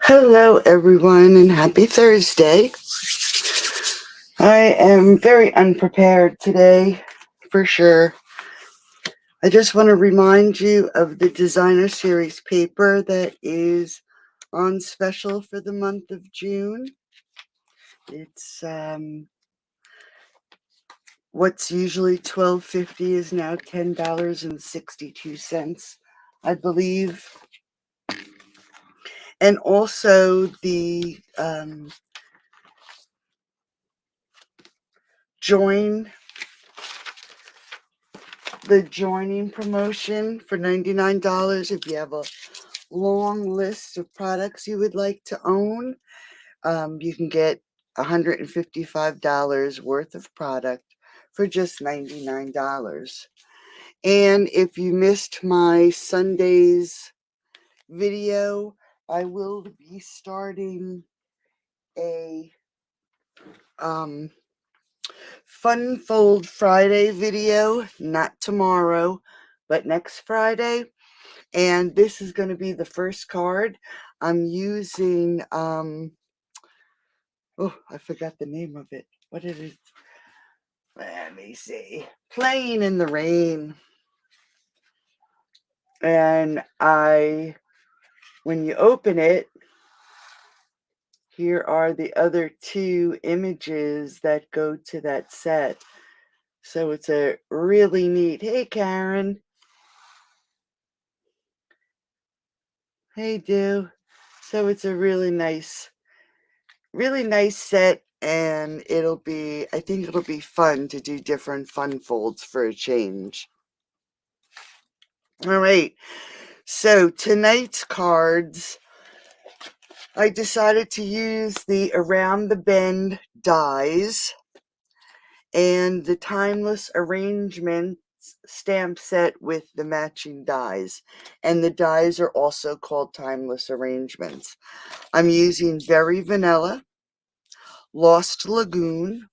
Hello, everyone, and happy Thursday. I am very unprepared today, for sure. I just want to remind you of the designer series paper that is on special for the month of June. It's what's usually $12.50 is now $10.62, I believe. And also the joining promotion for $99 if you have a long list of products you would like to own. You can get $155 worth of product for just $99. And if you missed my Sunday's video, I will be starting a Fun Fold Friday video, not tomorrow, but next Friday. And this is going to be the first card. I'm using, oh, I forgot the name of it. What is it? Let me see. Playing in the Rain. And when you open it, here are the other two images that go to that set. So it's a really neat. Hey, Karen. Hey, Do. So it's a really nice set, and I think it'll be fun to do different fun folds for a change. All right. So tonight's cards, I decided to use the Around the Bend dies and the Timeless Arrangements stamp set with the matching dies. And the dies are also called Timeless Arrangements. I'm using Berry Vanilla, Lost Lagoon.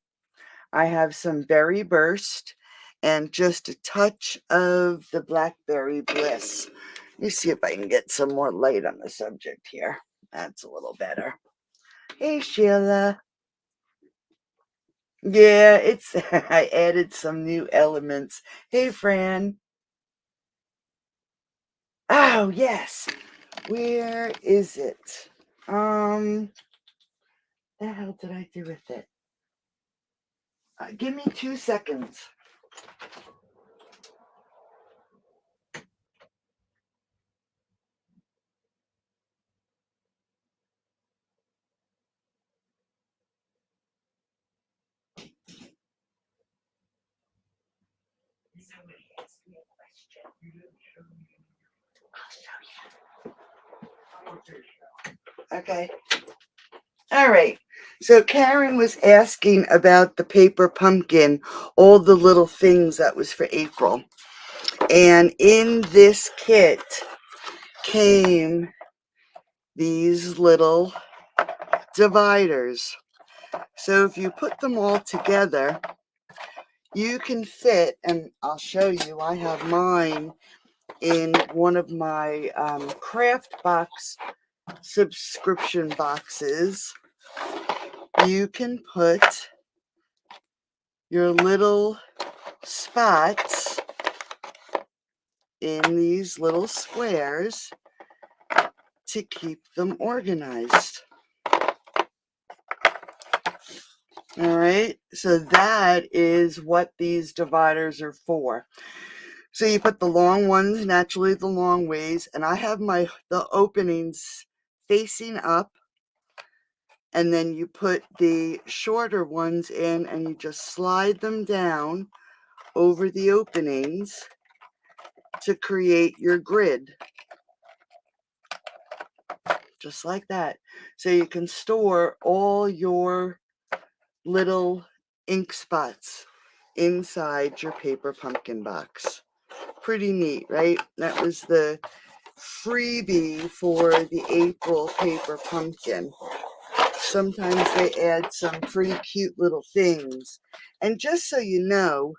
I have some Berry Burst and just a touch of the Blackberry Bliss. Let me see if I can get some more light on the subject here. That's a little better. Hey, Sheila. Yeah, I added some new elements. Hey, Fran. Oh, yes. Where is it? The hell did I do with it? Give me 2 seconds. Somebody asked me a question. I'll show you. Okay. All right. So Karen was asking about the paper pumpkin, all the little things that was for April. And in this kit came these little dividers. So if you put them all together, you can fit, and I'll show you, I have mine in one of my craft box subscription boxes. You can put your little spots in these little squares to keep them organized. All right, so that is what these dividers are for. So you put the long ones, naturally the long ways, and I have the openings facing up, and then you put the shorter ones in and you just slide them down over the openings to create your grid. Just like that. So you can store all your little ink spots inside your paper pumpkin box. Pretty neat, right? That was the freebie for the April paper pumpkin. Sometimes they add some pretty cute little things. And just so you know,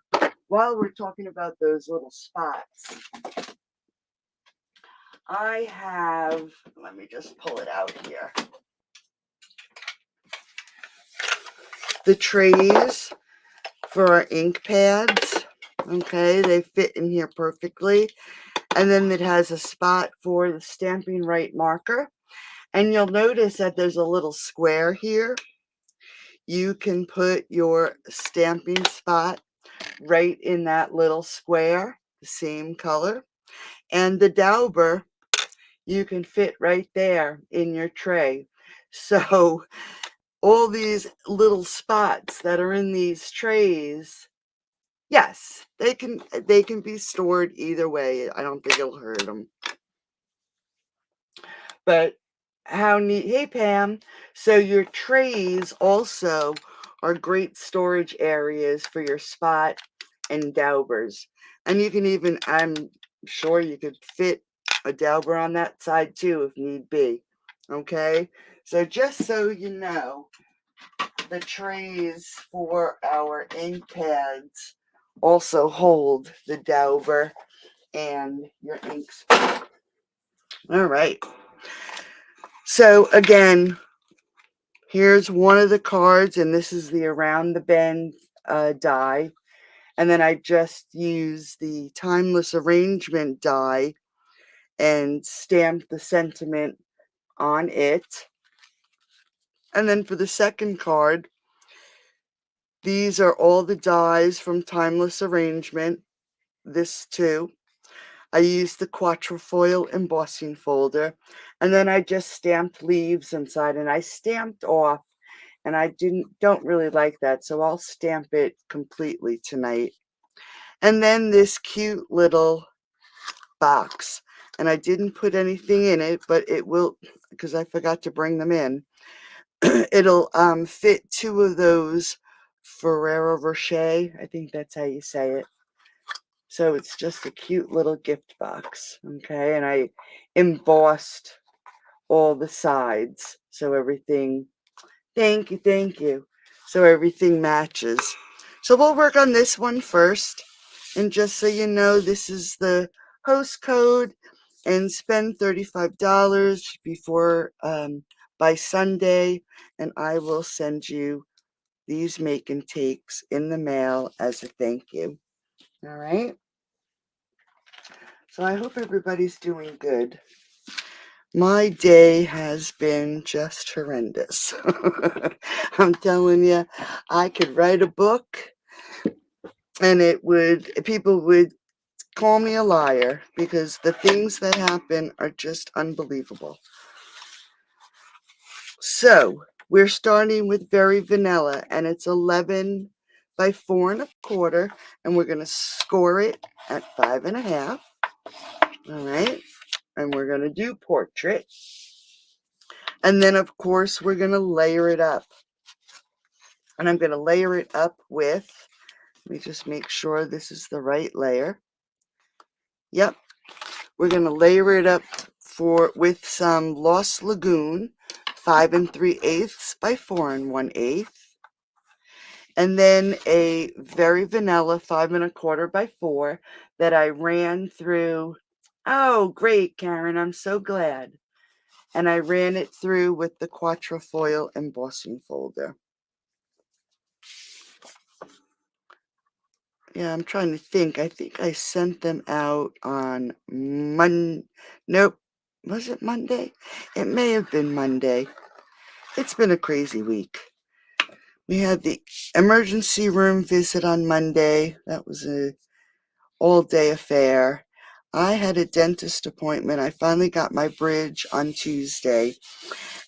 while we're talking about those little spots, I have, let me just pull it out here. The trays for our ink pads. Okay, they fit in here perfectly. And then it has a spot for the stamping right marker. And you'll notice that there's a little square here. You can put your stamping spot right in that little square, the same color. And the dauber, you can fit right there in your tray. So all these little spots that are in these trays, yes, they can be stored either way. I don't think it'll hurt them. But how neat. Hey, Pam. So your trays also are great storage areas for your spot and daubers. And you can even, I'm sure you could fit a dauber on that side too if need be. Okay? So just so you know, the trays for our ink pads also hold the dauber and your ink spot. All right. So again, here's one of the cards, and this is the Around the Bend die. And then I just use the Timeless Arrangement die and stamp the sentiment on it. And then for the second card, these are all the dies from Timeless Arrangement. This too. I used the quatrefoil embossing folder, and then I just stamped leaves inside, and I stamped off, and I don't really like that, so I'll stamp it completely tonight. And then this cute little box, and I didn't put anything in it, but it will, because I forgot to bring them in. It'll fit two of those Ferrero Rocher. I think that's how you say it. So it's just a cute little gift box, okay? And I embossed all the sides so everything, thank you, so everything matches. So we'll work on this one first. And just so you know, this is the host code, and spend $35 before by Sunday, and I will send you these make and takes in the mail as a thank you. All right? So I hope everybody's doing good. My day has been just horrendous. I'm telling you, I could write a book and people would call me a liar because the things that happen are just unbelievable. So we're starting with Very Vanilla, and it's 11 by 4 1/4, and we're going to score it at 5.5. All right. And we're going to do portrait. And then, of course, we're going to layer it up. And I'm going to layer it up with, let me just make sure this is the right layer. Yep. We're going to layer it up with some Lost Lagoon, 5 3/8 by 4 1/8. And then a Very Vanilla 5 1/4 by 4 that I ran through. Oh, great, Karen. I'm so glad. And I ran it through with the quatrefoil embossing folder. Yeah, I'm trying to think. I think I sent them out on Nope. Was it Monday? It may have been Monday. It's been a crazy week. We had the emergency room visit on Monday. That was a all-day affair. I had a dentist appointment. I finally got my bridge on Tuesday.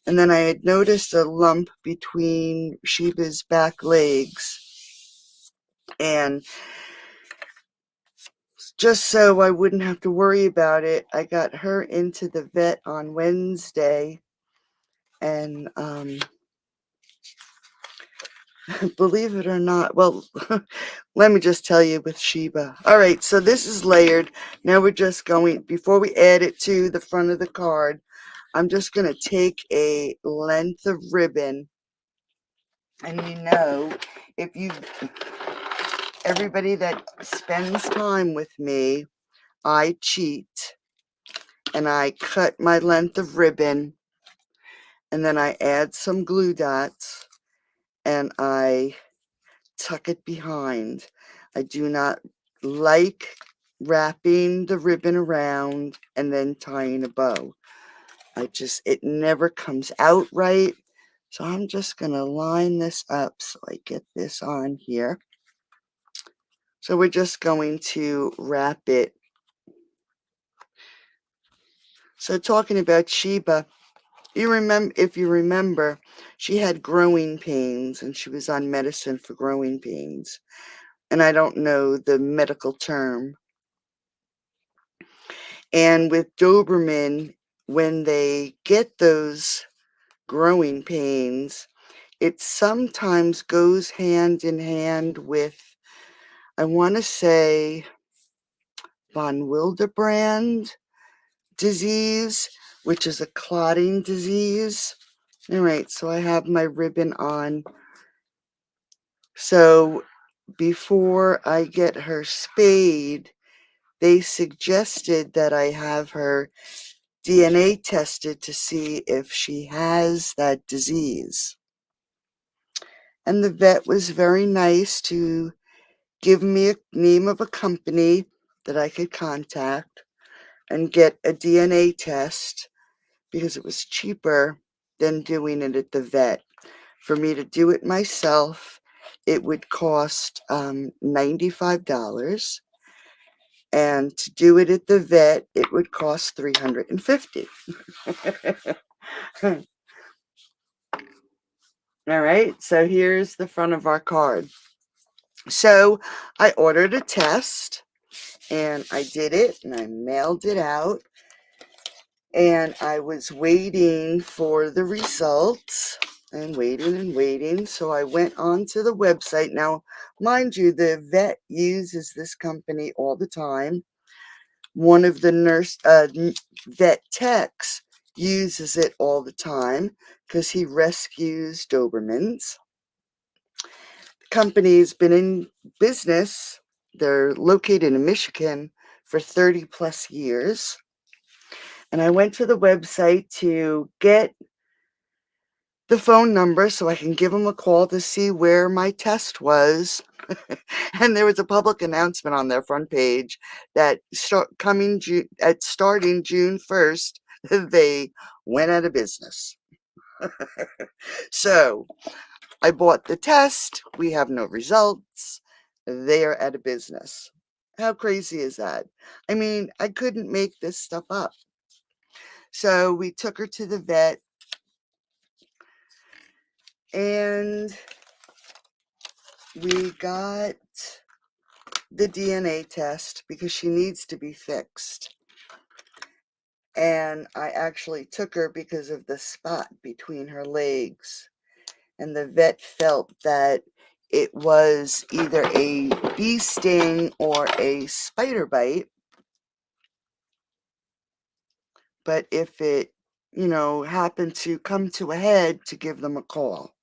And then I had noticed a lump between Sheba's back legs. And just so I wouldn't have to worry about it, I got her into the vet on Wednesday. And believe it or not, well, let me just tell you with Sheba. All right, so this is layered. Now we're just going, before we add it to the front of the card, I'm just going to take a length of ribbon. And everybody that spends time with me, I cheat. and I cut my length of ribbon, and then I add some glue dots, and I tuck it behind. I do not like wrapping the ribbon around and then tying a bow. It never comes out right. So I'm just going to line this up so I get this on here. So we're just going to wrap it. So talking about Sheba, if you remember, she had growing pains and she was on medicine for growing pains. And I don't know the medical term. And with Doberman, when they get those growing pains, it sometimes goes hand in hand with, I want to say, von Willebrand disease, which is a clotting disease. All right, so I have my ribbon on. So before I get her spayed, they suggested that I have her DNA tested to see if she has that disease. And the vet was very nice to give me a name of a company that I could contact and get a DNA test because it was cheaper than doing it at the vet. For me to do it myself, it would cost $95. And to do it at the vet, it would cost $350. All right, so here's the front of our card. So I ordered a test, and I did it, and I mailed it out, and I was waiting for the results, and waiting, so I went onto the website. Now, mind you, the vet uses this company all the time. One of the vet techs uses it all the time because he rescues Dobermans. The company's been in business. They're located in Michigan for 30 plus years. And I went to the website to get the phone number so I can give them a call to see where my test was. And there was a public announcement on their front page that starting June 1st, they went out of business. So I bought the test. We have no results. They are out of business. How crazy is that? I mean, I couldn't make this stuff up. So we took her to the vet, and we got the DNA test because she needs to be fixed. And I actually took her because of the spot between her legs. And the vet felt that it was either a bee sting or a spider bite. But if it, happened to come to a head, to give them a call.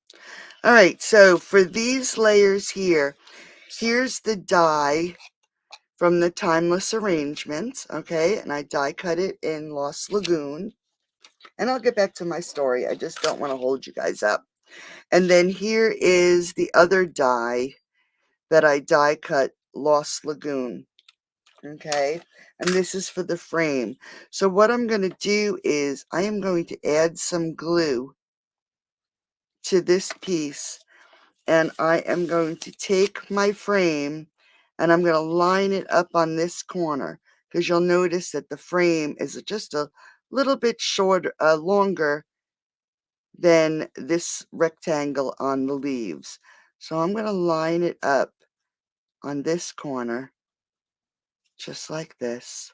All right, so for these layers here, here's the die from the Timeless Arrangements, okay? And I die cut it in Lagoon. And I'll get back to my story. I just don't want to hold you guys up. And then here is the other die that I die cut Lagoon, okay? And this is for the frame. So what I'm going to do is I am going to add some glue to this piece, and I am going to take my frame and I'm going to line it up on this corner, because you'll notice that the frame is just a little bit longer than this rectangle on the leaves. So I'm going to line it up on this corner, just like this.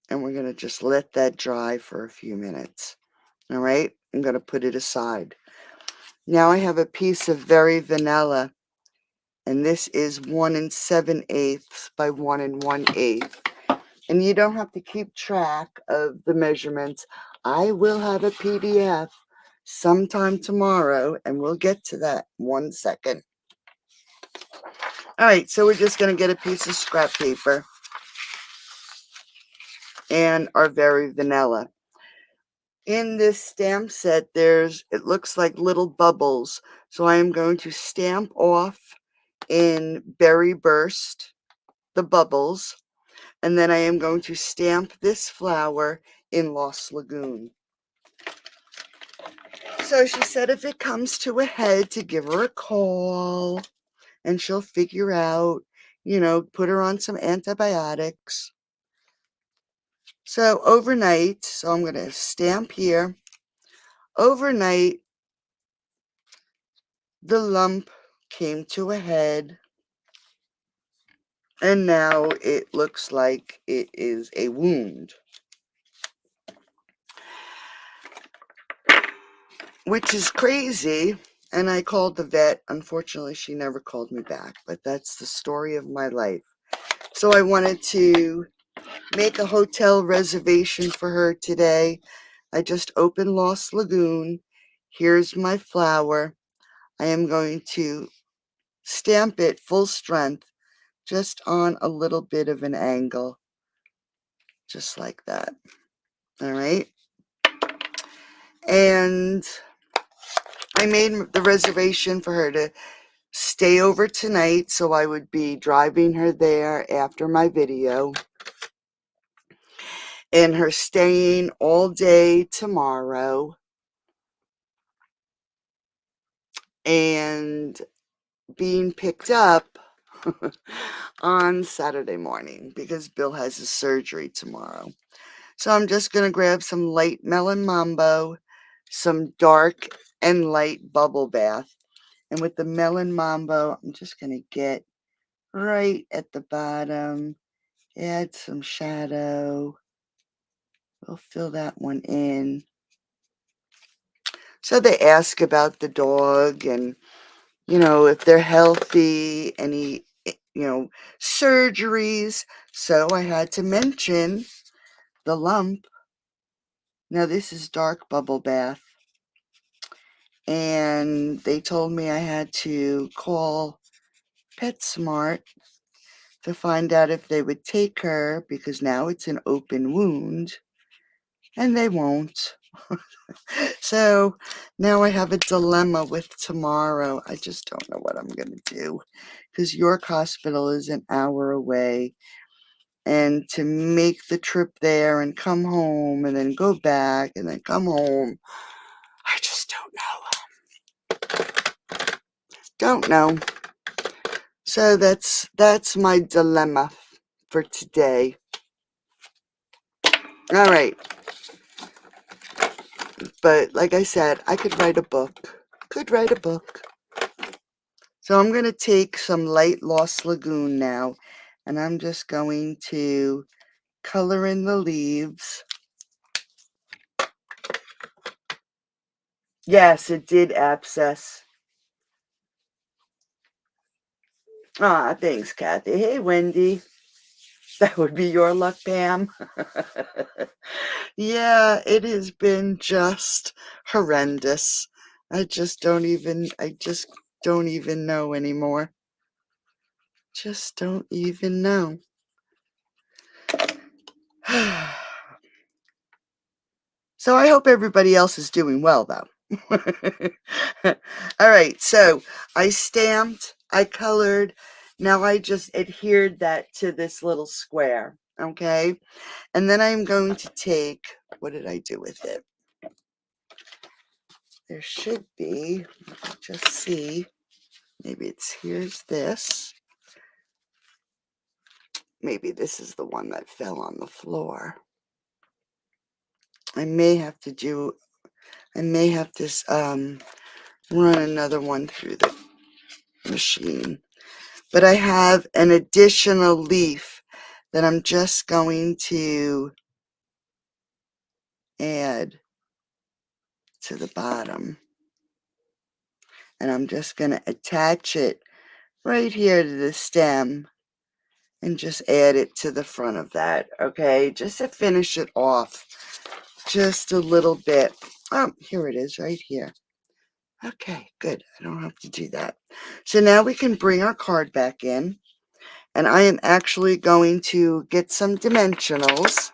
And we're going to just let that dry for a few minutes. All right, I'm going to put it aside. Now I have a piece of very vanilla, and this is 1 7/8 by 1 1/8. And you don't have to keep track of the measurements. I will have a PDF sometime tomorrow, and we'll get to that in 1 second. All right, so we're just going to get a piece of scrap paper. and are very vanilla. In this stamp set, it looks like little bubbles. So I am going to stamp off in Berry Burst the bubbles, and then I am going to stamp this flower in Lost Lagoon. So she said if it comes to a head to give her a call and she'll figure out, put her on some antibiotics. So overnight, so I'm going to stamp here. Overnight, the lump came to a head, and now it looks like it is a wound, which is crazy. And I called the vet. Unfortunately, she never called me back, but that's the story of my life. So I wanted to make a hotel reservation for her today. I just opened Lost Lagoon. Here's my flower. I am going to stamp it full strength, just on a little bit of an angle, just like that. All right. And I made the reservation for her to stay over tonight, so I would be driving her there after my video, and her staying all day tomorrow, and being picked up on Saturday morning because Bill has his surgery tomorrow. So I'm just going to grab some light melon mambo, some dark and light bubble bath. And with the melon mambo, I'm just going to get right at the bottom, add some shadow. We'll fill that one in. So they ask about the dog and, if they're healthy, any, surgeries. So I had to mention the lump. Now this is dark bubble bath. And they told me I had to call PetSmart to find out if they would take her because now it's an open wound, and they won't. So now I have a dilemma with tomorrow. I just don't know what I'm going to do because York Hospital is an hour away, and to make the trip there and come home and then go back and then come home, I just don't know. So that's my dilemma for today. All right. But like I said, I could write a book. So I'm going to take some light Lost Lagoon now, and I'm just going to color in the leaves. Yes, it did abscess. Ah, thanks, Kathy. Hey, Wendy. That would be your luck, Pam. Yeah, it has been just horrendous. I just don't even know anymore. Just don't even know. So I hope everybody else is doing well, though. All right, so I stamped, I colored. Now I just adhered that to this little square, okay? And then I'm going to take, what did I do with it? There should be, just see, maybe here's this. Maybe this is the one that fell on the floor. I may have to run another one through the machine. But I have an additional leaf that I'm just going to add to the bottom. And I'm just going to attach it right here to the stem and just add it to the front of that, okay? Just to finish it off just a little bit. Oh, here it is right here. Okay, good. I don't have to do that. So now we can bring our card back in. And I am actually going to get some dimensionals.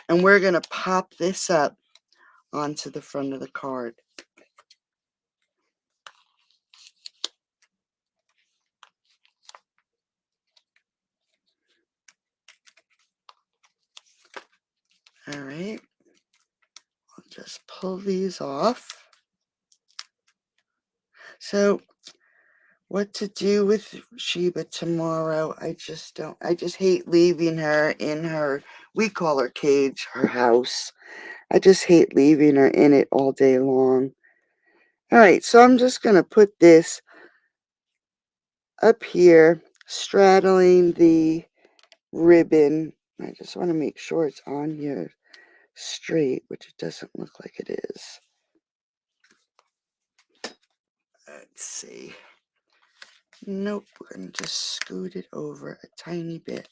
And we're going to pop this up onto the front of the card. All right. I'll just pull these off. So what to do with Sheba tomorrow? I just hate leaving her in her, we call her cage, her house. I just hate leaving her in it all day long. All right, so I'm just going to put this up here, straddling the ribbon. I just want to make sure it's on here straight, which it doesn't look like it is. Let's see. Nope, we're going to just scoot it over a tiny bit.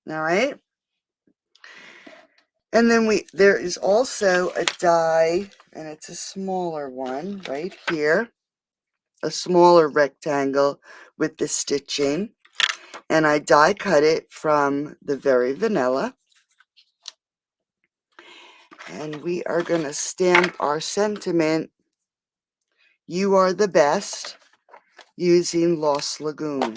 All right. And then there is also a die, and it's a smaller one right here. A smaller rectangle with the stitching. And I die cut it from the Very Vanilla. And we are going to stamp our sentiment, "You are the best," using Lost Lagoon.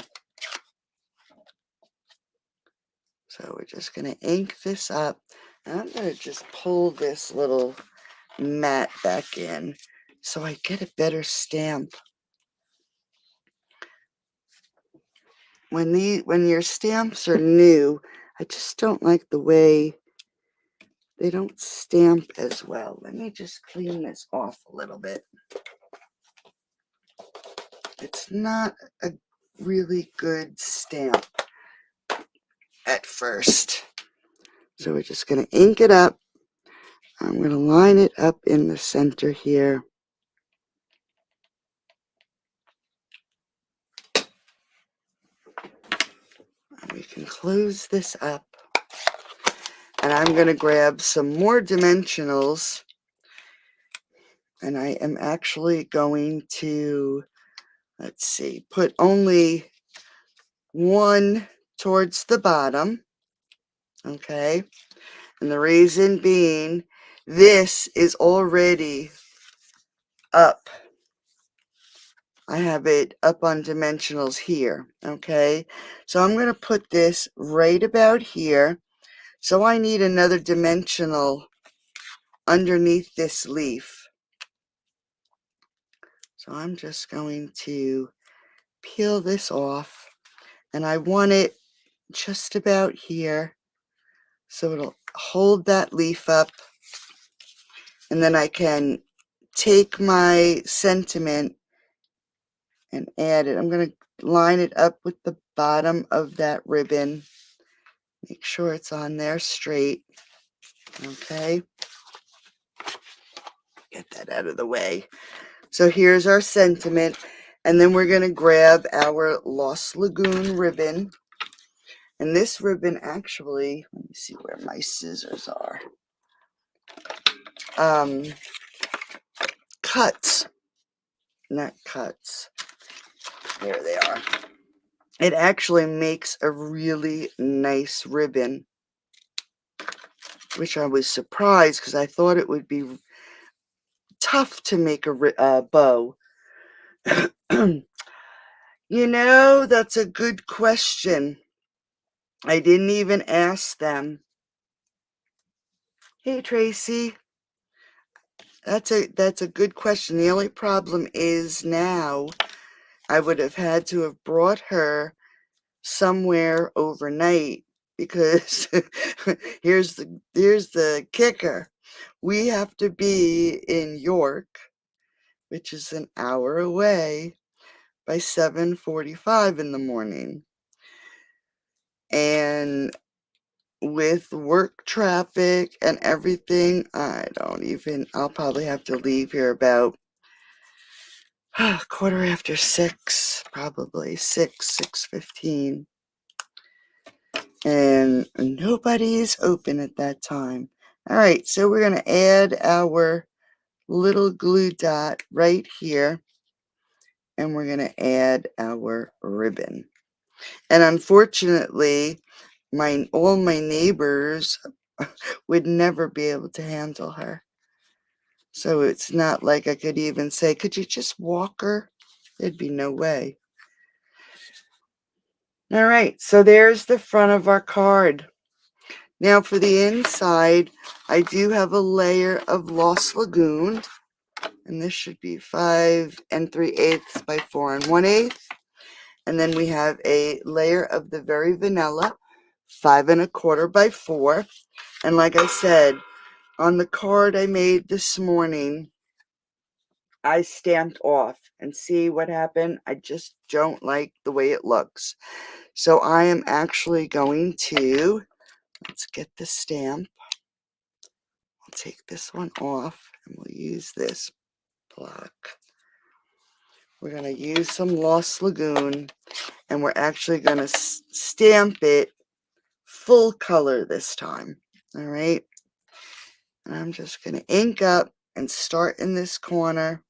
So we're just going to ink this up. And I'm going to just pull this little mat back in so I get a better stamp. When your stamps are new, I just don't like the way they don't stamp as well. Let me just clean this off a little bit. It's not a really good stamp at first. So we're just going to ink it up. I'm going to line it up in the center here. And we can close this up. And I'm going to grab some more dimensionals. And I am actually going to, let's see, put only one towards the bottom. Okay. And the reason being, this is already up. I have it up on dimensionals here. Okay. So I'm going to put this right about here. So I need another dimensional underneath this leaf. So I'm just going to peel this off, and I want it just about here so it'll hold that leaf up, and then I can take my sentiment and add it. I'm going to line it up with the bottom of that ribbon. Make sure it's on there straight. Okay. Get that out of the way. So here's our sentiment. And then we're going to grab our Lost Lagoon ribbon. And this ribbon actually, let me see where my scissors are. Cuts. Not cuts. There they are. It actually makes a really nice ribbon, which I was surprised because I thought it would be tough to make a bow. You know, that's a good question. I didn't even ask them. Hey, Tracy. That's a good question. The only problem is now I would have had to have brought her somewhere overnight because here's the kicker. We have to be in York, which is an hour away, by 7:45 in the morning. And with work traffic and everything, I'll probably have to leave here about 6:15, probably 6:15. And nobody's open at that time. All right, so we're going to add our little glue dot right here. And we're going to add our ribbon. And unfortunately, all my neighbors would never be able to handle her. So it's not like I could even say, could you just walk her? There'd be no way. All right, so there's the front of our card. Now for the inside, I do have a layer of Lost Lagoon, and this should be 5 3/8 by 4 1/8. And then we have a layer of the Very Vanilla, 5 1/4 by 4. And like I said, on the card I made this morning, I stamped off, and see what happened? I just don't like the way it looks. So I am actually going to, let's get the stamp. I'll take this one off and we'll use this block. We're going to use some Lost Lagoon, and we're actually going to stamp it full color this time. All right. And I'm just going to ink up and start in this corner.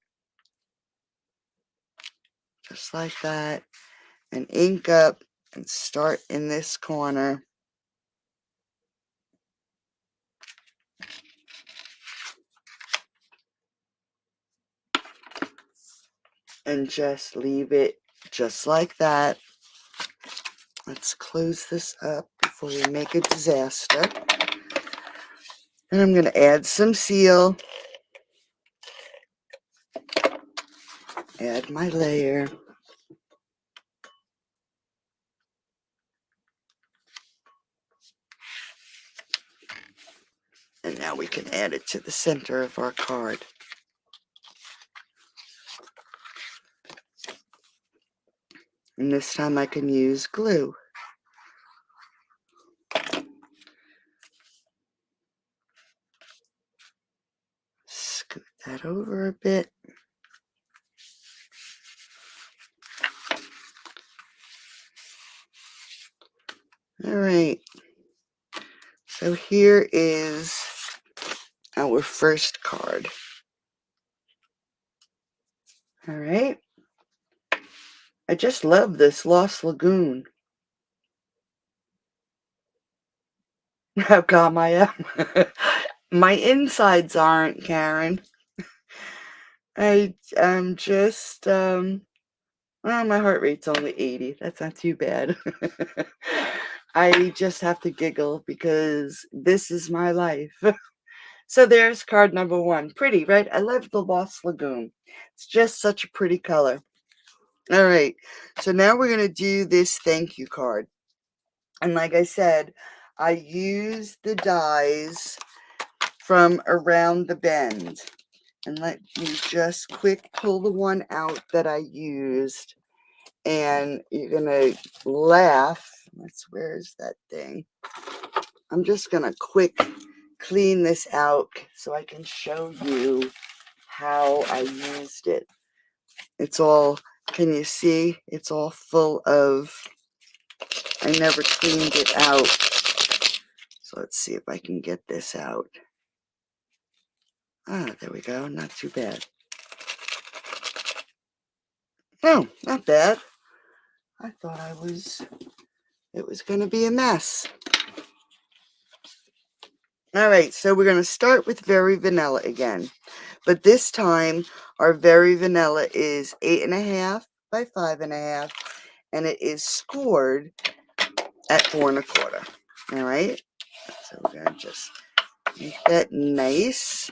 Just like that. And ink up and start in this corner. And just leave it just like that. Let's close this up before we make a disaster. And I'm going to add some seal. Add my layer. And now we can add it to the center of our card. And this time I can use glue. Scoot that over a bit. All right. So here is our first card. All right. I just love this Lost Lagoon. How calm I am. My insides aren't, Karen. I'm just, well, my heart rate's only 80. That's not too bad. I just have to giggle because this is my life. So there's card number 1. Pretty, right? I love the Lost Lagoon. It's just such a pretty color. All right. So now we're going to do this thank you card. And like I said, I used the dies from Around the Bend. And let me just quick pull the one out that I used. And you're going to laugh. Where's that thing? I'm just going to quick clean this out so I can show you how I used it. It's all, can you see? It's all full of, I never cleaned it out. So let's see if I can get this out. Ah, there we go. Not too bad. No, not bad. I thought it was going to be a mess. All right, so we're going to start with Very Vanilla again. But this time, our Very Vanilla is 8 1/2 by 5 1/2. And it is scored at 4 1/4. All right, so we're going to just make that nice.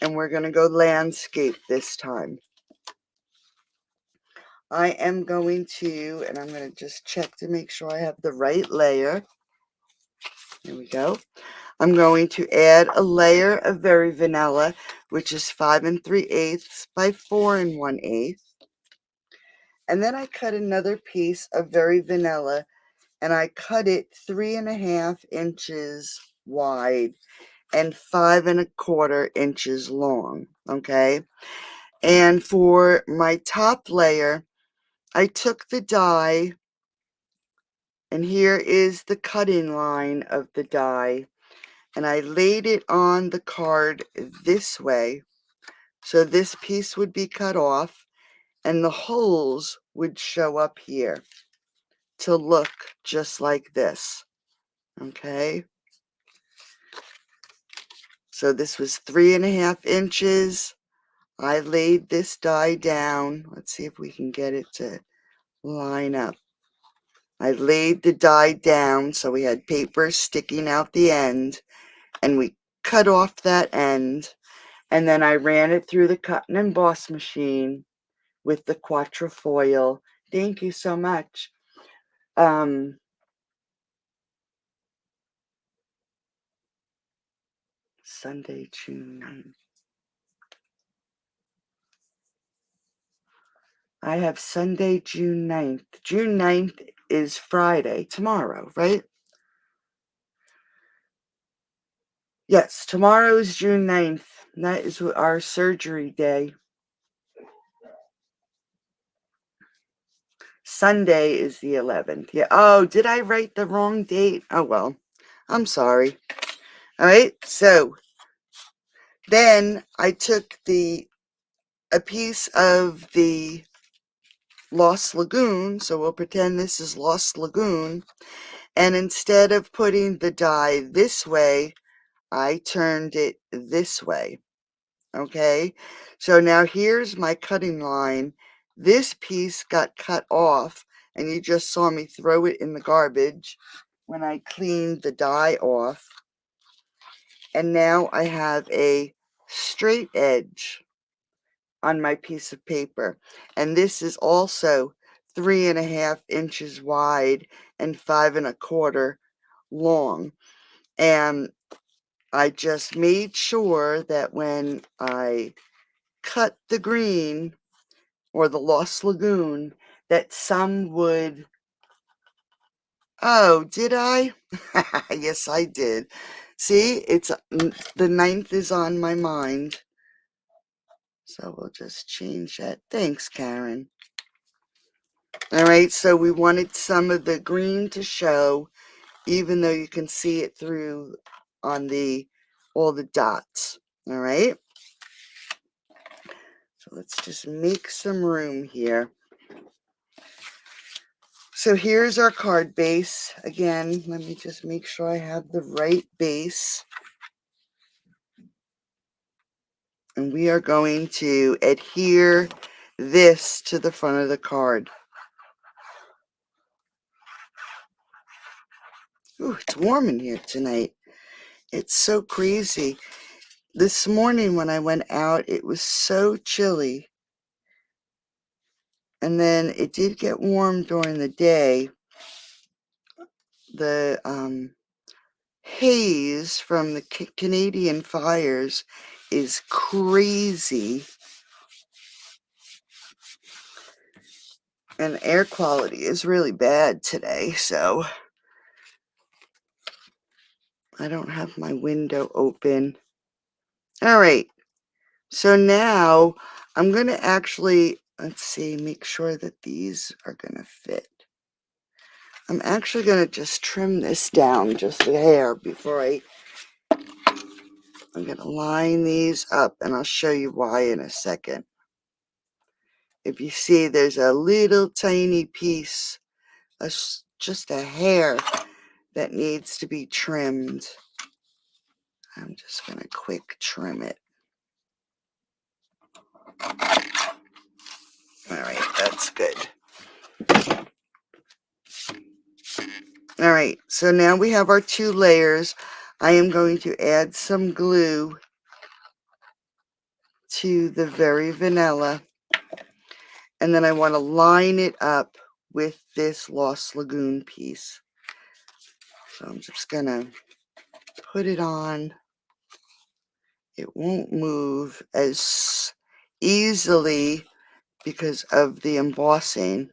And we're going to go landscape this time. I am going to, and I'm going to just check to make sure I have the right layer. There we go. I'm going to add a layer of Very Vanilla, which is 5 3/8 by 4 1/8. And then I cut another piece of Very Vanilla, and I cut it 3 1/2 inches wide and 5 1/4 inches long. Okay. And for my top layer, I took the die, and here is the cutting line of the die, and I laid it on the card this way. So this piece would be cut off, and the holes would show up here to look just like this. Okay. So this was 3.5 inches. I laid this die down. Let's see if we can get it to line up. I laid the die down so we had paper sticking out the end, and we cut off that end, and then I ran it through the cut and emboss machine with the quatrefoil. Thank you so much. Sunday, June 9th. I have Sunday, June 9th. June 9th is Friday, tomorrow, right? Yes, tomorrow is June 9th. That is our surgery day. Sunday is the 11th. Yeah. Oh, did I write the wrong date? Oh, well, I'm sorry. All right. So then I took a piece of the Lost Lagoon. So we'll pretend this is Lost Lagoon. And instead of putting the die this way, I turned it this way. Okay. So now here's my cutting line. This piece got cut off, and you just saw me throw it in the garbage when I cleaned the die off. And now I have a straight edge on my piece of paper. And this is also 3.5 inches wide and 5.25 long. And I just made sure that when I cut the green or the Lost Lagoon, that some would... Oh, did I? Yes, I did. See, it's the 9th is on my mind. So we'll just change that. Thanks, Karen. All right, so we wanted some of the green to show, even though you can see it through on all the dots. All right. So let's just make some room here. So here's our card base. Again, let me just make sure I have the right base. And we are going to adhere this to the front of the card. Ooh, it's warm in here tonight. It's so crazy. This morning when I went out, it was so chilly. And then it did get warm during the day. The haze from the Canadian fires is crazy. And air quality is really bad today, so I don't have my window open. All right, so now I'm going to actually, let's see, make sure that these are going to fit. I'm actually going to just trim this down just a hair before I'm going to line these up, and I'll show you why in a second. If you see, there's a little tiny piece, just a hair that needs to be trimmed. I'm just going to quick trim it. All right, that's good. All right, so now we have our 2 layers. I am going to add some glue to the very vanilla. And then I want to line it up with this Lost Lagoon piece. So I'm just going to put it on. It won't move as easily because of the embossing.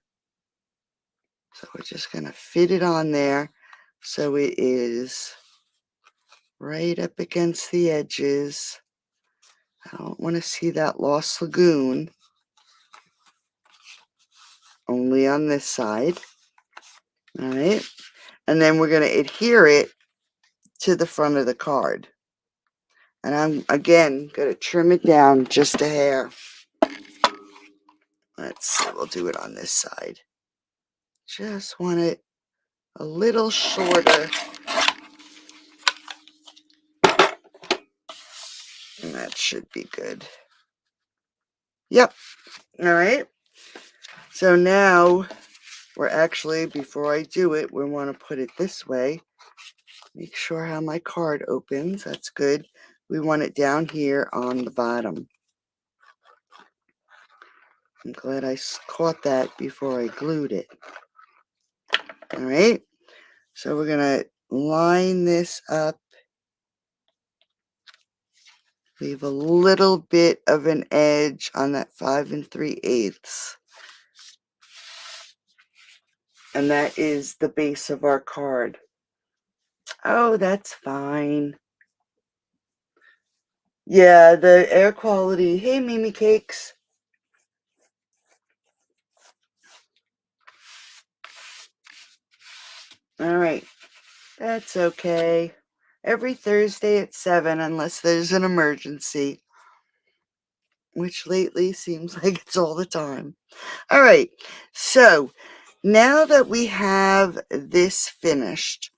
So we're just going to fit it on there so it is right up against the edges. I don't want to see that Lost Lagoon. Only on this side. All right. And then we're going to adhere it to the front of the card. And I'm, again, going to trim it down just a hair. Let's see, we'll do it on this side. Just want it a little shorter. That should be good. Yep. All right. So now we're actually, before I do it, we want to put it this way. Make sure how my card opens. That's good. We want it down here on the bottom. I'm glad I caught that before I glued it. All right. So we're going to line this up. Leave a little bit of an edge on that 5 3/8. And that is the base of our card. Oh, that's fine. Yeah, the air quality. Hey, Mimi Cakes. All right. That's okay. Every Thursday at 7, unless there's an emergency, which lately seems like it's all the time. All right. So now that we have this finished,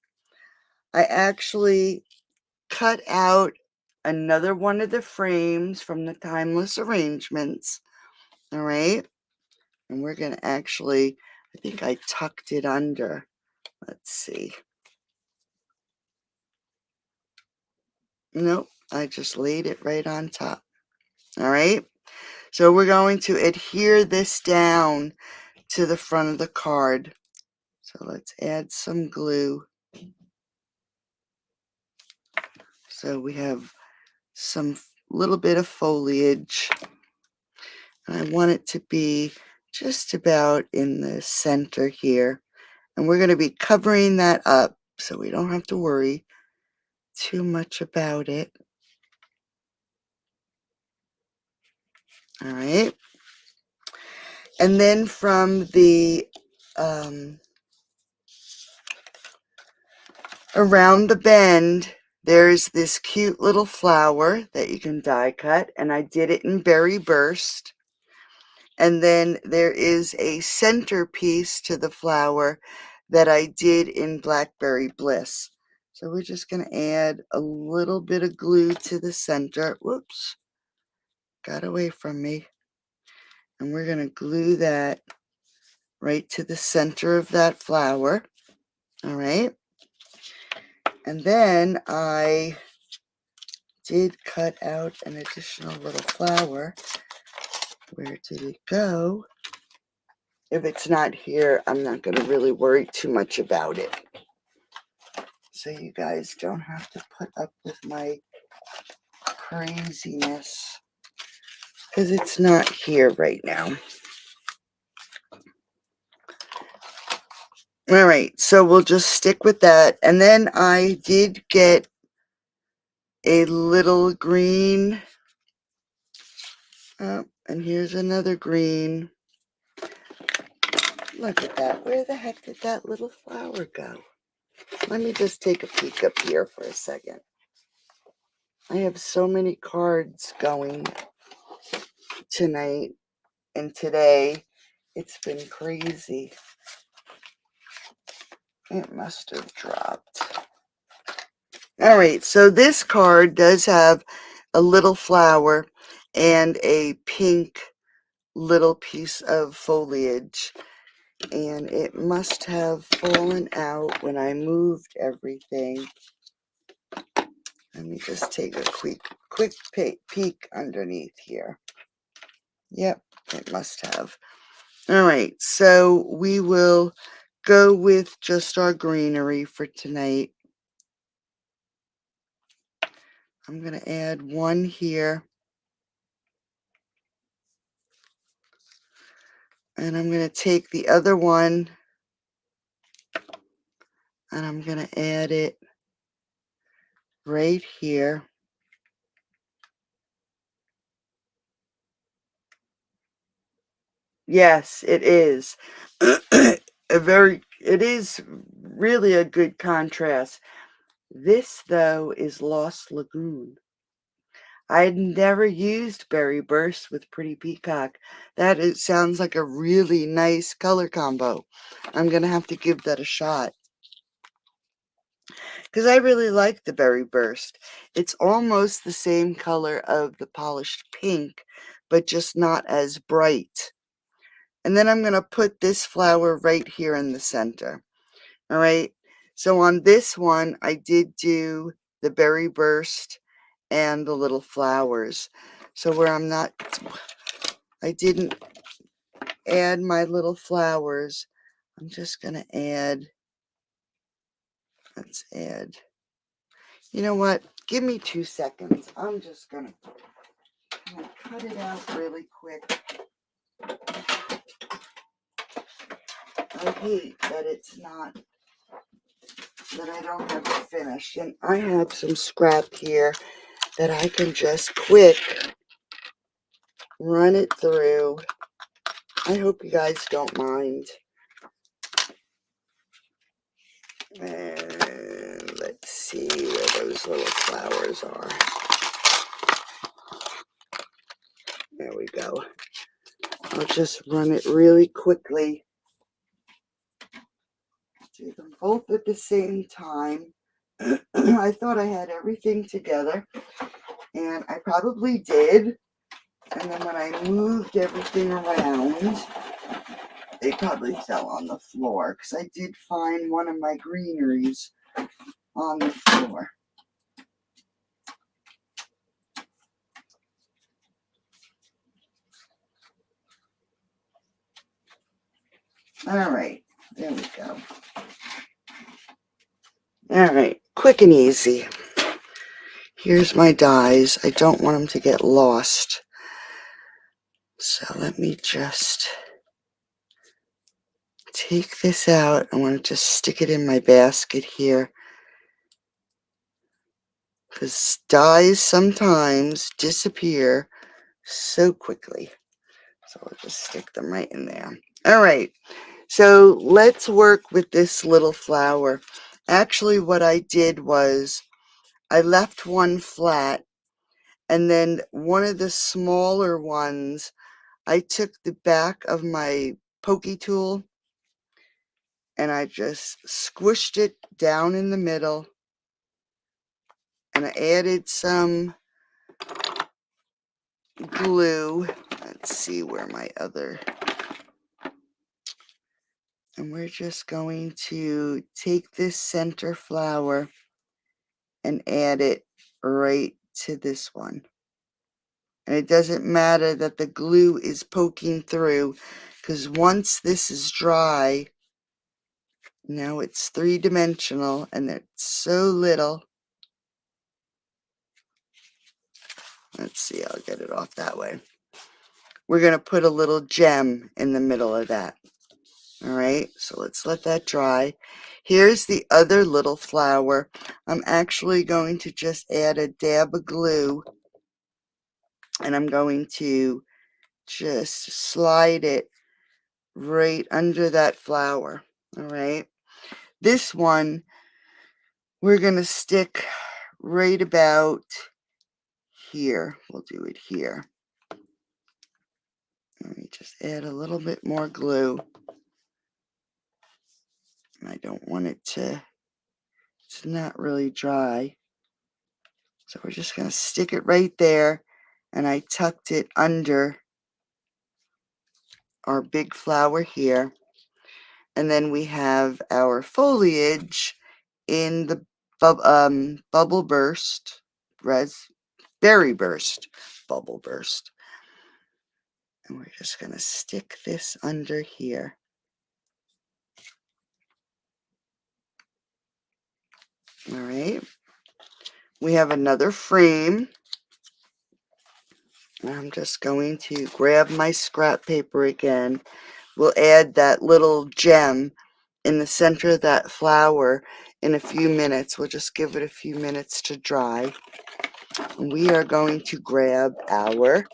I actually cut out another one of the frames from the Timeless Arrangements. All right. And we're going to actually, I think I tucked it under. Let's see. Nope. I just laid it right on top. All right. So we're going to adhere this down to the front of the card. So let's add some glue. So we have some little bit of foliage. And I want it to be just about in the center here. And we're going to be covering that up so we don't have to worry too much about it. All right. And then from the around the bend, there's this cute little flower that you can die cut, and I did it in Berry Burst. And then there is a centerpiece to the flower that I did in Blackberry Bliss. So we're just going to add a little bit of glue to the center. Whoops, got away from me. And we're going to glue that right to the center of that flower. All right. And then I did cut out an additional little flower. Where did it go? If it's not here, I'm not going to really worry too much about it. So you guys don't have to put up with my craziness because it's not here right now. All right, so we'll just stick with that. And then I did get a little green. Oh, and here's another green. Look at that. Where the heck did that little flower go? Let me just take a peek up here for a second. I have so many cards going tonight and today. It's been crazy. It must have dropped. All right, so this card does have a little flower and a pink little piece of foliage. And it must have fallen out when I moved everything. Let me just take a quick peek underneath here. Yep, it must have. All right, so we will go with just our greenery for tonight. I'm going to add one here. And I'm going to take the other one and I'm going to add it right here. Yes, it is. It is really a good contrast. This, though, is Lost Lagoon. I had never used Berry Burst with Pretty Peacock. Sounds like a really nice color combo. I'm going to have to give that a shot. because I really like the Berry Burst. It's almost the same color of the polished pink, but just not as bright. And then I'm going to put this flower right here in the center. All right. So on this one, I did do the Berry Burst and the little flowers. So where I didn't add my little flowers, I'm just going to add, let's add, you know what? Give me 2 seconds. I'm just going to cut it out really quick. I hate that that I don't have it finished. And I have some scrap here that I can just quick run it through. I hope you guys don't mind. And let's see where those little flowers are. There we go. I'll just run it really quickly. Do them both at the same time. I thought I had everything together, and I probably did. And then when I moved everything around, they probably fell on the floor, because I did find one of my greeneries on the floor. All right, there we go. All right, quick and easy. Here's my dies. I don't want them to get lost. So let me just take this out. I want to just stick it in my basket here, because dies sometimes disappear so quickly. So I'll just stick them right in there. All right, so let's work with this little flower. Actually, what I did was I left one flat, and then one of the smaller ones, I took the back of my pokey tool and I just squished it down in the middle, and I added some glue. Let's see where my other, and we're just going to take this center flower and add it right to this one. And it doesn't matter that the glue is poking through, because once this is dry, now it's 3-dimensional and it's so little. Let's see, I'll get it off that way. We're going to put a little gem in the middle of that. All right, so let's let that dry. Here's the other little flower. I'm actually going to just add a dab of glue, and I'm going to just slide it right under that flower. All right, this one we're going to stick right about here. We'll do it here. Let me just add a little bit more glue. And I don't want it to, it's not really dry. So we're just going to stick it right there. And I tucked it under our big flower here. And then we have our foliage in the bubble burst, berry burst, bubble burst. And we're just going to stick this under here. All right. We have another frame. I'm just going to grab my scrap paper again. We'll add that little gem in the center of that flower in a few minutes. We'll just give it a few minutes to dry. And we are going to grab our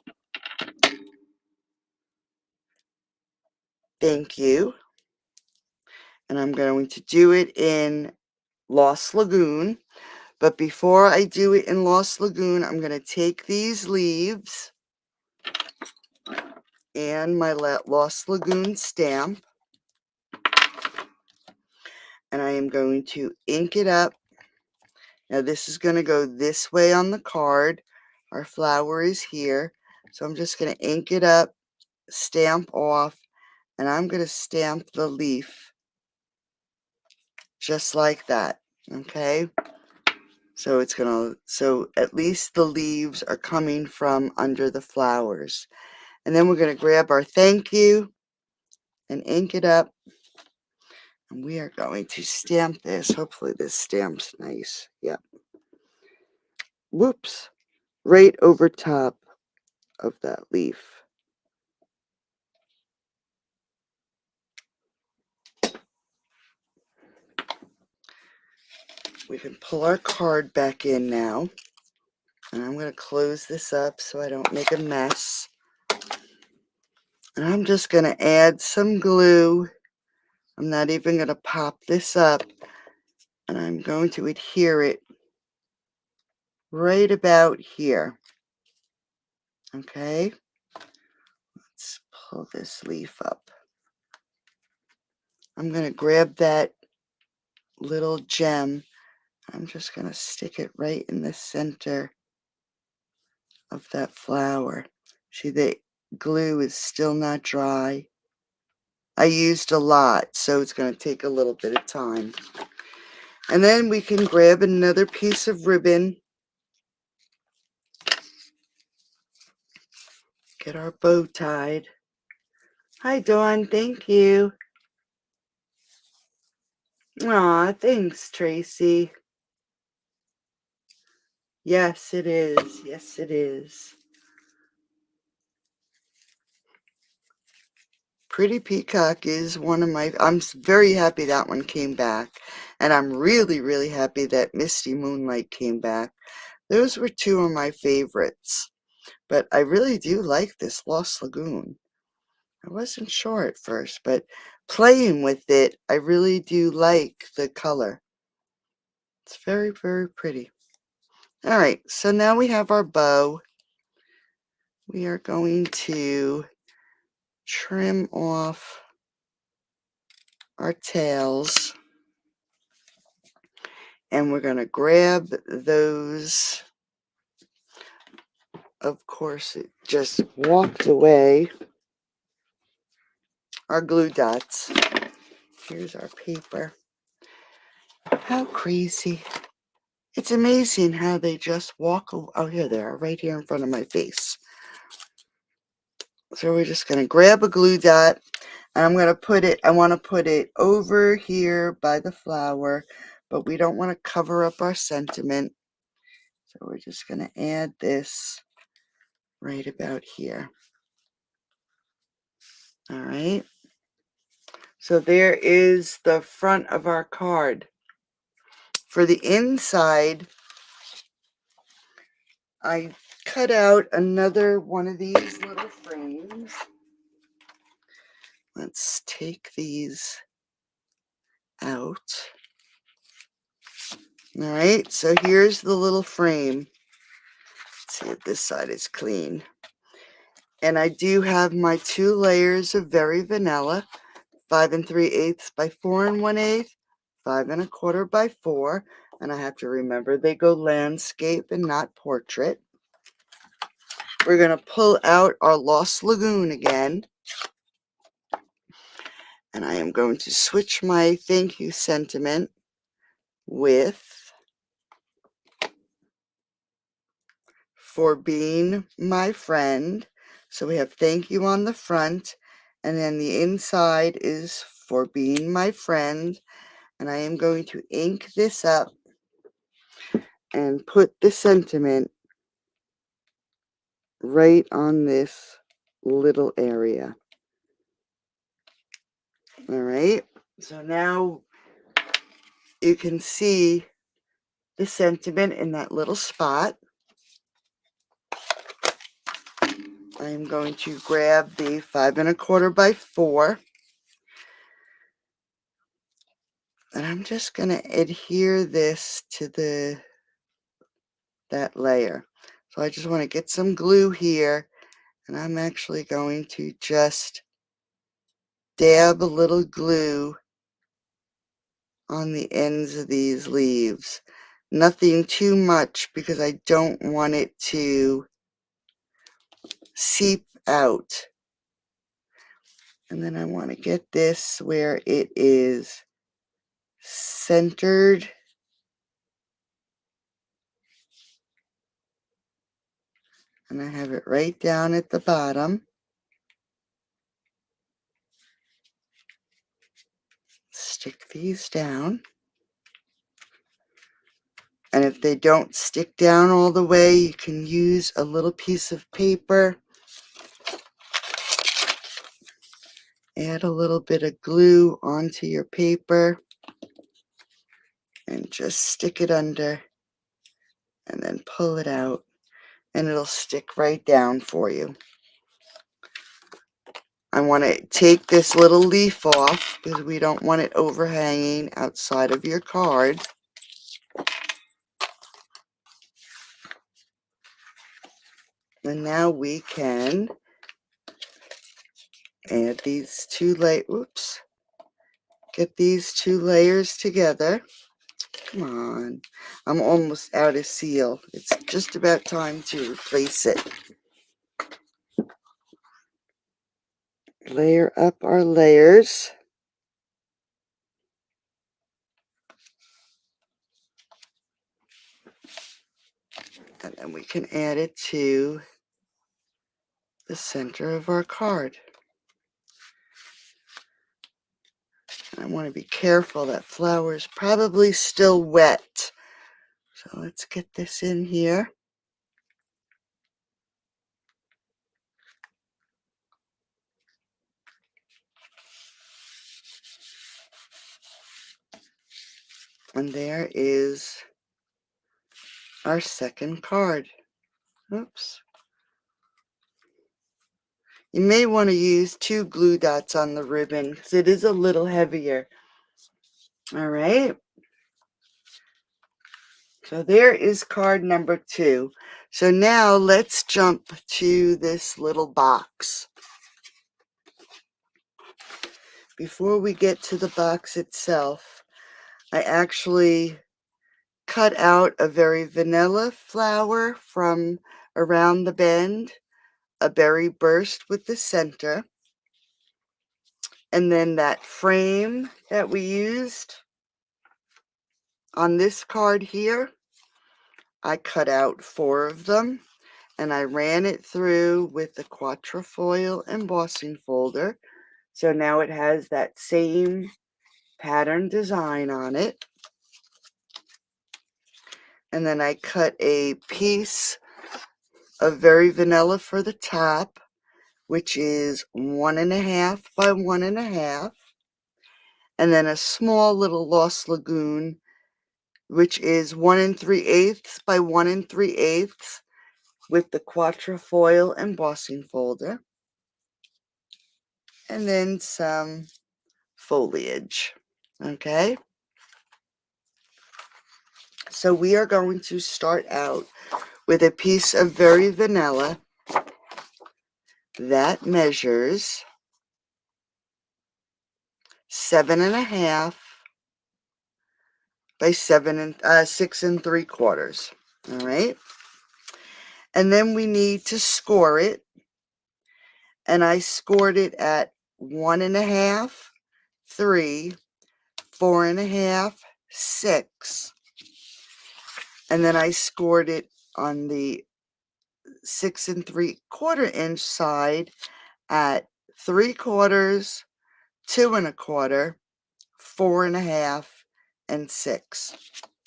thank you. And I'm going to do it in Lost Lagoon. But before I do it in Lost Lagoon, I'm going to take these leaves and my Lost Lagoon stamp, and I am going to ink it up Now this is going to go this way on the card. Our flower is here. So I'm just going to ink it up, stamp off, and I'm going to stamp the leaf just like that. Okay? So it's going to, so at least the leaves are coming from under the flowers. And then we're going to grab our thank you and ink it up. And we are going to stamp this. Hopefully this stamps nice. Yep. Whoops. Right over top of that leaf. We can pull our card back in now. And I'm going to close this up so I don't make a mess. And I'm just going to add some glue. I'm not even going to pop this up. And I'm going to adhere it right about here. Okay? Let's pull this leaf up. I'm going to grab that little gem. I'm just going to stick it right in the center of that flower. See, the glue is still not dry. I used a lot, so it's going to take a little bit of time. And then we can grab another piece of ribbon. Get our bow tied. Hi, Dawn. Thank you. Aw, thanks, Tracy. Yes, it is. Yes, it is. Pretty Peacock is one of my, I'm very happy that one came back. And I'm really, really happy that Misty Moonlight came back. Those were two of my favorites. But I really do like this Lost Lagoon. I wasn't sure at first, but playing with it, I really do like the color. It's very, very pretty. All right, so now we have our bow. We are going to trim off our tails. And we're going to grab those. Of course, it just walked away. Our glue dots. Here's our paper. How crazy. It's amazing how they just walk. Oh, here they are, right here in front of my face. So we're just going to grab a glue dot. And I'm going to put it, I want to put it over here by the flower. But we don't want to cover up our sentiment. So we're just going to add this right about here. All right. So there is the front of our card. For the inside, I cut out another one of these little frames. Let's take these out. All right, so here's the little frame. Let's see if this side is clean. And I do have my 2 layers of Very Vanilla, 5 3/8 by 4 1/8, 5 1/4 by 4. And I have to remember they go landscape and not portrait. We're going to pull out our Lost Lagoon again. And I am going to switch my thank you sentiment with for being my friend. So we have thank you on the front, and then the inside is for being my friend. And I am going to ink this up and put the sentiment right on this little area. All right, so now you can see the sentiment in that little spot. I'm going to grab the 5 1/4 by 4. And I'm just going to adhere this to that layer. So I just want to get some glue here. And I'm actually going to just dab a little glue on the ends of these leaves. Nothing too much because I don't want it to seep out. And then I want to get this where it is centered. And I have it right down at the bottom. Stick these down. And if they don't stick down all the way, you can use a little piece of paper. Add a little bit of glue onto your paper and just stick it under and then pull it out and it'll stick right down for you. I want to take this little leaf off because we don't want it overhanging outside of your card. And now we can add these get these two layers together. Come on, I'm almost out of seal. It's just about time to replace it. Layer up our layers. And then we can add it to the center of our card. And I want to be careful, that flower is probably still wet. So let's get this in here. And there is our second card. Oops. You may want to use 2 glue dots on the ribbon because it is a little heavier. All right. So there is card number 2. So now let's jump to this little box. Before we get to the box itself, I actually cut out a very vanilla flower from around the bend, a berry burst with the center, and then that frame that we used on this card here, I cut out 4 of them and I ran it through with the quatrefoil embossing folder. So now it has that same pattern design on it. And then I cut a piece of very vanilla for the top, which is 1.5 by 1.5. And then a small little Lost Lagoon, which is 1 3/8 by 1 3/8 with the quatrefoil embossing folder. And then some foliage. Okay. So we are going to start out with a piece of very vanilla that measures 7.5 by 6 3/4. All right. And then we need to score it. And I scored it at 1.5, 3, 4.5, 6. And then I scored it on the 6 3/4 inch side at 3/4, 2 1/4, 4.5, and 6.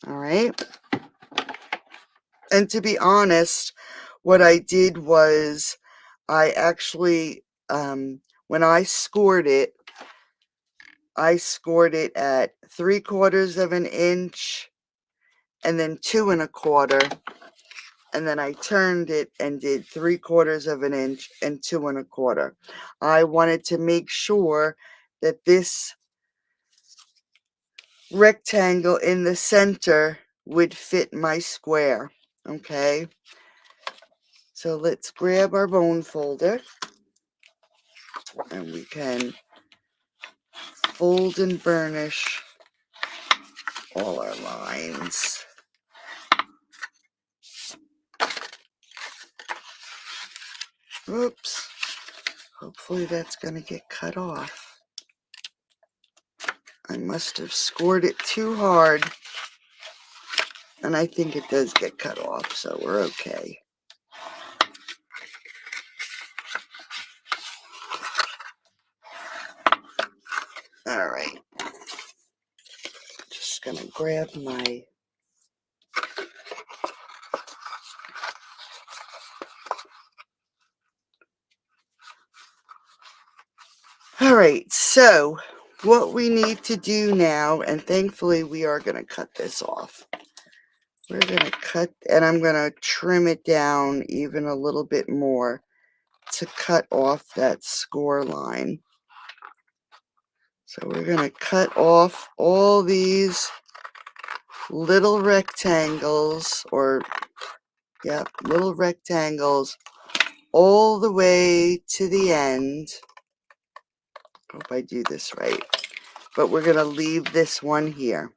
All right. And to be honest, what I did was I actually, when I scored it at 3/4 of an inch and then 2 1/4. And then I turned it and did 3/4 of an inch and 2 1/4. I wanted to make sure that this rectangle in the center would fit my square. Okay. So let's grab our bone folder and we can fold and burnish all our lines. Oops. Hopefully that's going to get cut off. I must have scored it too hard. And I think it does get cut off, so we're okay. All right. Just going to grab my... All right, so what we need to do now, and thankfully we are going to cut this off. We're going to cut, and I'm going to trim it down even a little bit more to cut off that score line. So we're going to cut off all these little rectangles, or, yeah, little rectangles all the way to the end. Hope I do this right. But we're going to leave this one here.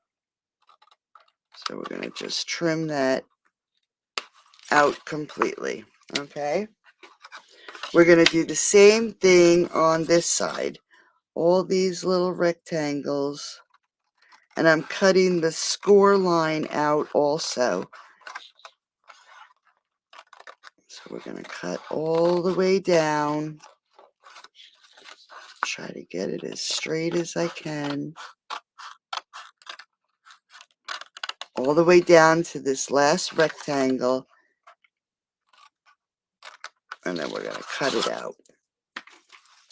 So we're going to just trim that out completely. Okay? We're going to do the same thing on this side. All these little rectangles. And I'm cutting the score line out also. So we're going to cut all the way down. Try to get it as straight as I can. All the way down to this last rectangle. And then we're going to cut it out.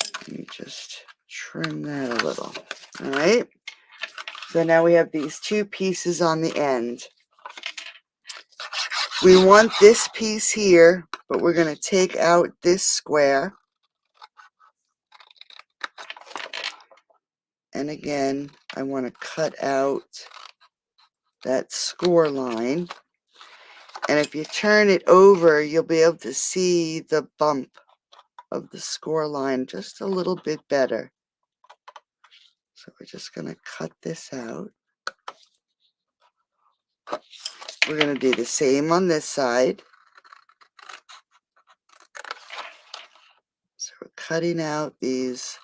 Let me just trim that a little. All right. So now we have these two pieces on the end. We want this piece here, but we're going to take out this square. And again, I want to cut out that score line. And if you turn it over, you'll be able to see the bump of the score line just a little bit better. So we're just going to cut this out. We're going to do the same on this side. So we're cutting out these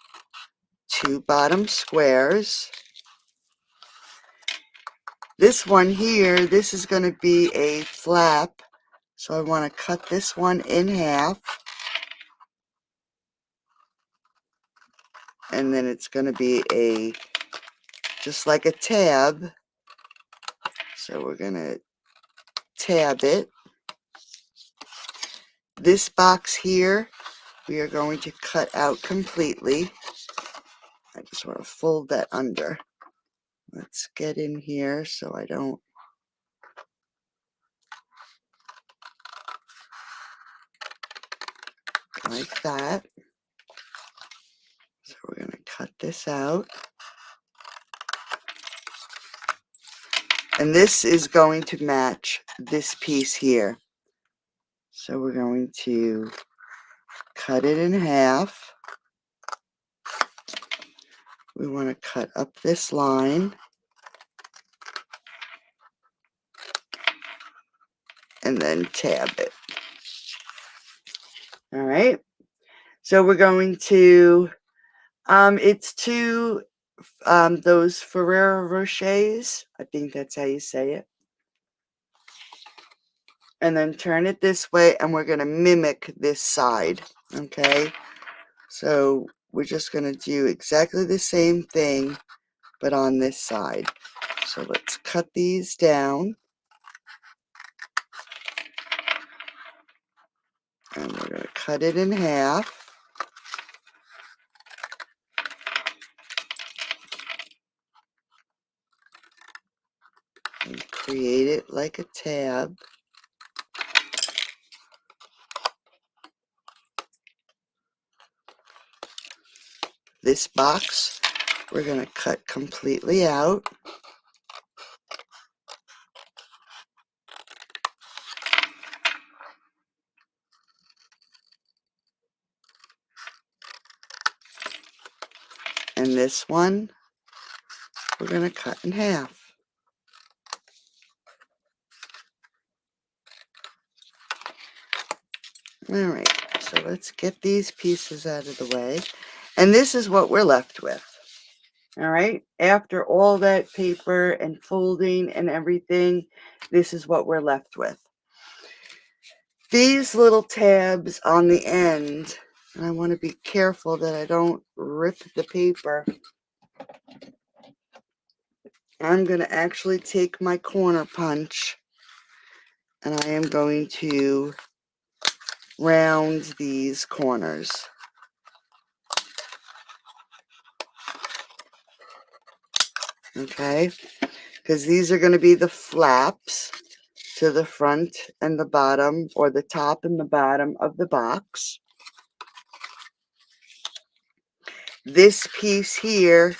two bottom squares. This one here, this is going to be a flap. So I want to cut this one in half. And then it's going to be just like a tab. So we're going to tab it. This box here, we are going to cut out completely. I just want to fold that under. Let's get in here so I don't. Like that. So we're going to cut this out. And this is going to match this piece here. So we're going to cut it in half. We want to cut up this line. And then tab it. All right. So we're going to, it's two, those Ferrero Rochers. I think that's how you say it. And then turn it this way, and we're going to mimic this side. Okay. So we're just going to do exactly the same thing, but on this side. So let's cut these down. And we're going to cut it in half. And create it like a tab. This box, we're going to cut completely out. And this one, we're going to cut in half. All right, So let's get these pieces out of the way. And this is what we're left with. All right. After all that paper and folding and everything, this is what we're left with. These little tabs on the end, and I want to be careful that I don't rip the paper. I'm going to actually take my corner punch and I am going to round these corners. Okay, because these are going to be the flaps to the front and the bottom, or the top and the bottom of the box. This piece here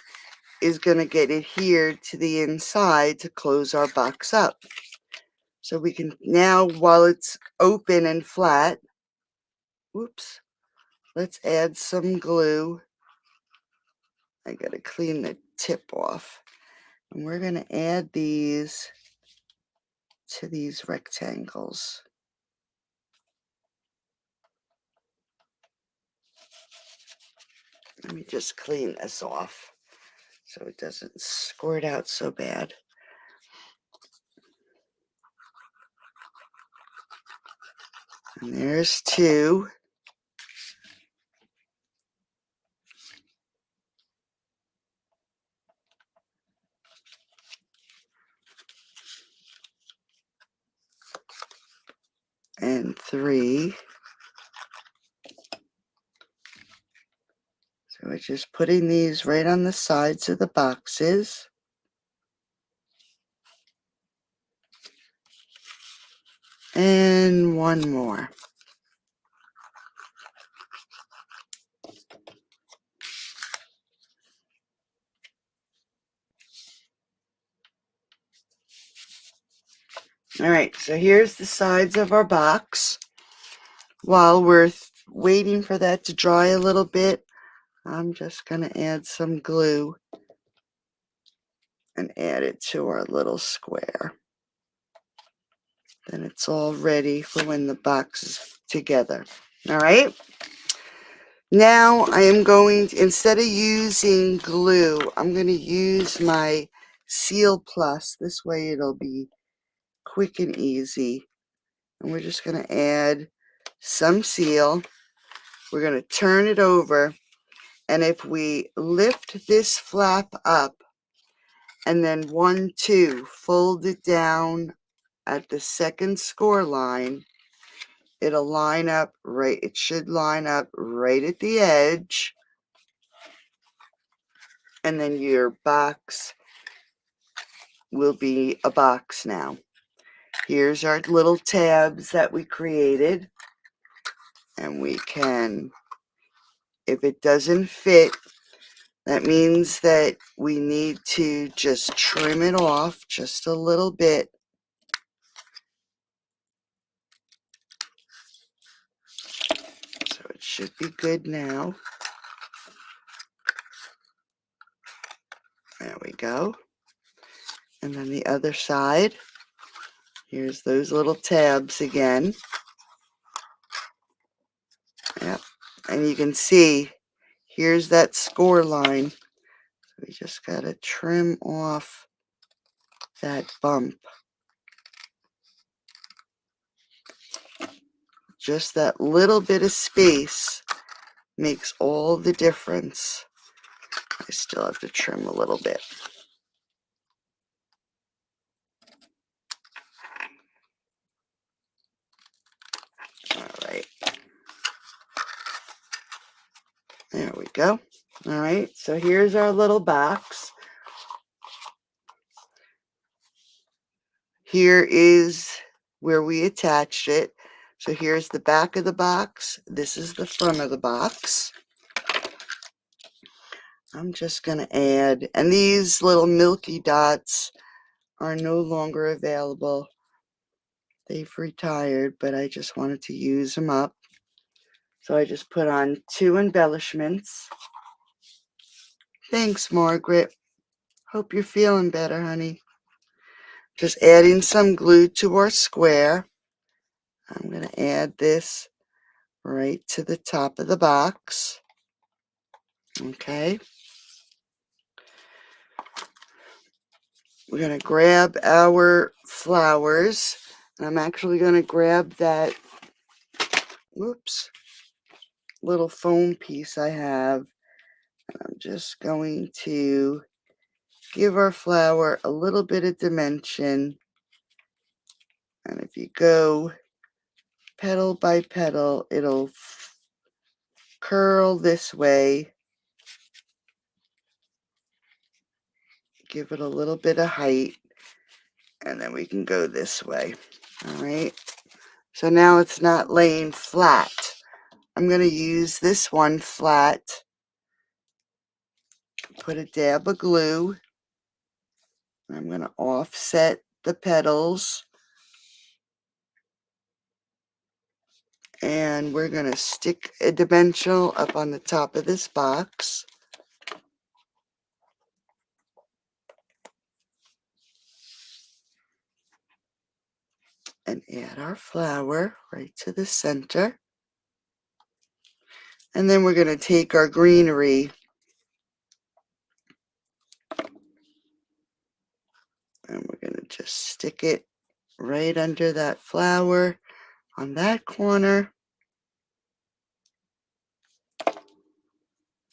is going to get adhered to the inside to close our box up. So we can now, while it's open and flat, whoops, let's add some glue. I got to clean the tip off. And we're going to add these to these rectangles. Let me just clean this off so it doesn't squirt out so bad. And there's two. And three. So we're just putting these right on the sides of the boxes. And one more. All right, so here's the sides of our box. While we're waiting for that to dry a little bit, I'm just going to add some glue and add it to our little square. Then it's all ready for when the box is together. All right. Now I am going to, instead of using glue, I'm going to use my Seal Plus. This way it'll be quick and easy. And we're just going to add some seal. We're going to turn it over. And if we lift this flap up and then 1, 2, fold it down at the second score line, it'll line up right, it should line up right at the edge. And then your box will be a box now. Here's our little tabs that we created. And we can, if it doesn't fit, that means that we need to just trim it off just a little bit. So it should be good now. There we go. And then the other side. Here's those little tabs again. Yep. And you can see, here's that score line. So we just got to trim off that bump. Just that little bit of space makes all the difference. I still have to trim a little bit. All right. There we go. All right, so here's our little box. Here is where we attached it. So here's the back of the box. This is the front of the box. I'm just going to add, and these little milky dots are no longer available. They've retired, but I just wanted to use them up. So I just put on 2 embellishments. Thanks, Margaret. Hope you're feeling better, honey. Just adding some glue to our square. I'm going to add this right to the top of the box. Okay. We're going to grab our flowers. And I'm actually going to grab that, whoops, little foam piece I have. I'm just going to give our flower a little bit of dimension. And if you go petal by petal, it'll curl this way. Give it a little bit of height. And then we can go this way. All right. So now it's not laying flat. I'm going to use this one flat. Put a dab of glue. I'm going to offset the petals. And we're going to stick a dimensional up on the top of this box. And add our flower right to the center. And then we're going to take our greenery and we're going to just stick it right under that flower on that corner.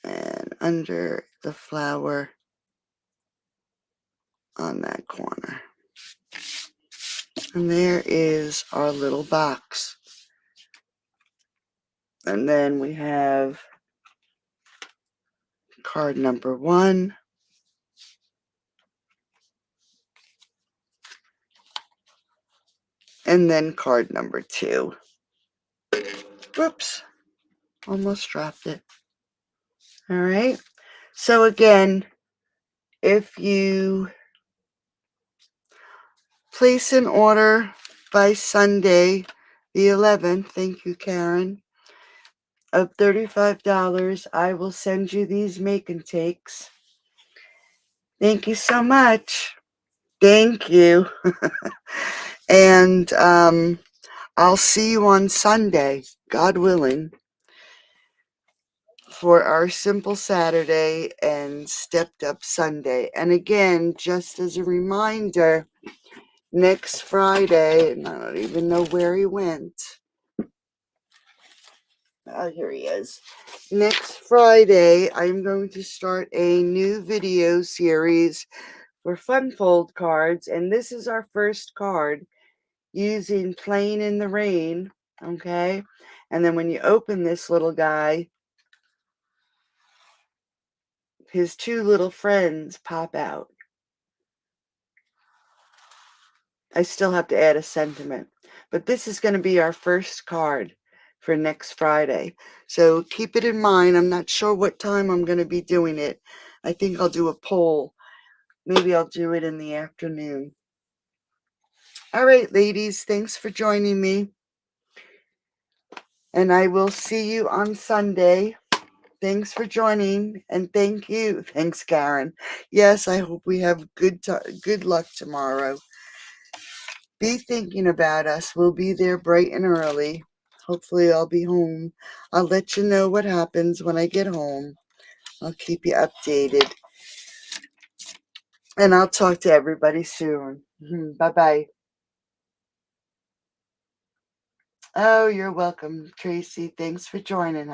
And under the flower on that corner. And there is our little box. And then we have card number 1. And then card number 2. Whoops, almost dropped it. All right. So again, if you place an order by Sunday, the 11th, thank you, Karen, of $35, I will send you these make and takes. Thank you so much. Thank you. And I'll see you on Sunday, God willing, for our Simple Saturday and Stepped Up Sunday. And again, just as a reminder, next Friday, and I don't even know where he went. Oh, here he is. Next Friday, I'm going to start a new video series for Fun Fold cards. And this is our first card using Playing in the Rain. Okay. And then when you open this little guy, his 2 little friends pop out. I still have to add a sentiment. But this is going to be our first card for next Friday. So keep it in mind. I'm not sure what time I'm going to be doing it. I think I'll do a poll. Maybe I'll do it in the afternoon. All right, ladies. Thanks for joining me. And I will see you on Sunday. Thanks for joining, and thank you. Thanks, Karen. Yes, I hope we have good luck tomorrow. Be thinking about us. We'll be there bright and early. Hopefully, I'll be home. I'll let you know what happens when I get home. I'll keep you updated. And I'll talk to everybody soon. Bye-bye. Oh, you're welcome, Tracy. Thanks for joining us.